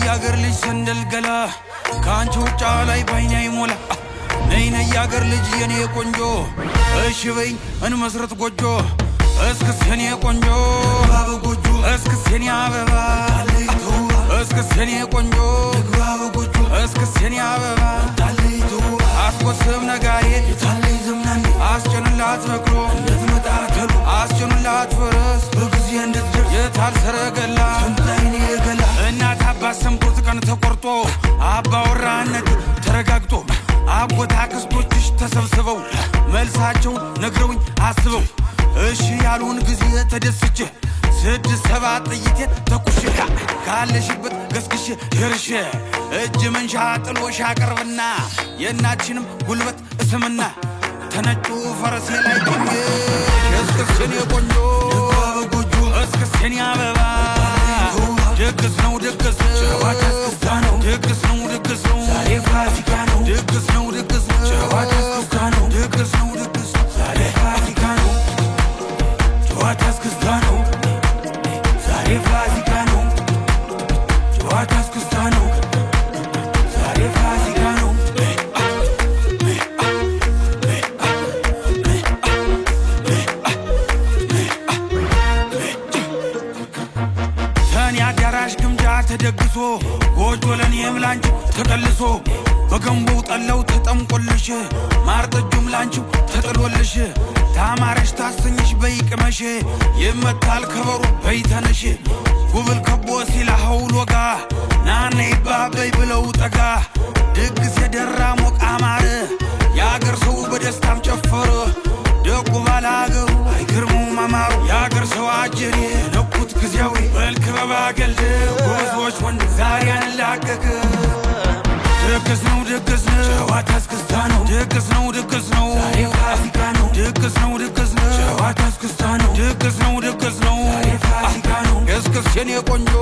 ያገር ልጅ ሰንደል ገላ ካንቺ ውጫ ላይ ባይኔ ይሞላ ነይ ያገር ልጅ የኔ ቆንጆ እሺ በይ እንመስረት ጎጆ እስክስ የኔ ቆንጆ ባበጎጆ እስክስ የኔ አበባ ታለይቶ እስክስ የኔ ቆንጆ ባበጎጆ እስክስ የኔ አበባ ታለይቶ አስቆስም ነጋሪ ታለይ ዘምናኒ አስጨንላት በቅሎ እንድትመጣ ተሉ አስጨንላት ፈረስ በጊዜ እንድትደርስ የታል ሰረገላ ሰምታይኔ ገላ እናት አባት ሰምቶት ቀን ተቆርጦ አባወራነት ተረጋግጦ አጎት አክስቶችሽ ተሰብስበው መልሳቸው ነግረውኝ አስበው እሺ ያሉን ጊዜ ተደስቼ 6-7 ጥይቴን ተኩሼ ካለሽበት ገስግሼ ደርሼ እጅ መንሻ ጥሎሽ አቅርብና የእናችንም ጉልበት እስምና ተነጩ ፈረሴ ላይ ቆንጆ እስክስ የኔ ቆንጆ በጎጆ እስክስ የኔ አበባ ድግስ ነው ድግስ ጨዋታ እስክስታ ነው ድግስ ነው ድግስ ነው ዛሬ ፋሲካ ነው ድግስ ነው ድግስ ነው ጨዋታ እስክስታ ነው ድግስ ነው ድግስ ዛሬ ፋሲካ ነው ጨዋታ እስክስታ ነው ዛሬ ፋሲካ ነው ጨዋታ እስክስታ ነው ዛሬ ፋሲካ ነው ሰኔ አዳራሽ ግምጃ ተደግሶ ጎጆ ለኔም ላንቺ ተቀልሶ በገንቦው ጠለው ተጠምቆልሽ ማር ጠጁም ላንቺው ተጥሎልሽ ታማረሽ ታሰኝሽ በይቅመሽ ይመታል ከበሩ በይተነሽ ጉብል ከቦ ሲላኸው ሎጋ ናነ ይባበይ ብለው ጠጋ ድግስ የደራ ሞቅ አማረ የአገር ሰው በደስታም ጨፈረ ደቁ ባላገሩ አይገርሙም አማሩ የአገር ሰው አጀሬ ነኩት ጊዜያዊ መልክ በባገልድ ጎበዞች ወንድ ዛሬ አንላቀቅ ድግስ ነው ድግስ ነው ጨዋታ እስክስታ ነው ድግስ ነው ድግስ ነው ዛሬ ፋሲካ ነው ድግስ ነው ድግስ ነው ጨዋታ እስክስታ ነው ድግስ ነው ድግስ ነው ዛሬ ፋሲካ ነው እስክስ የኔ ቆንጆ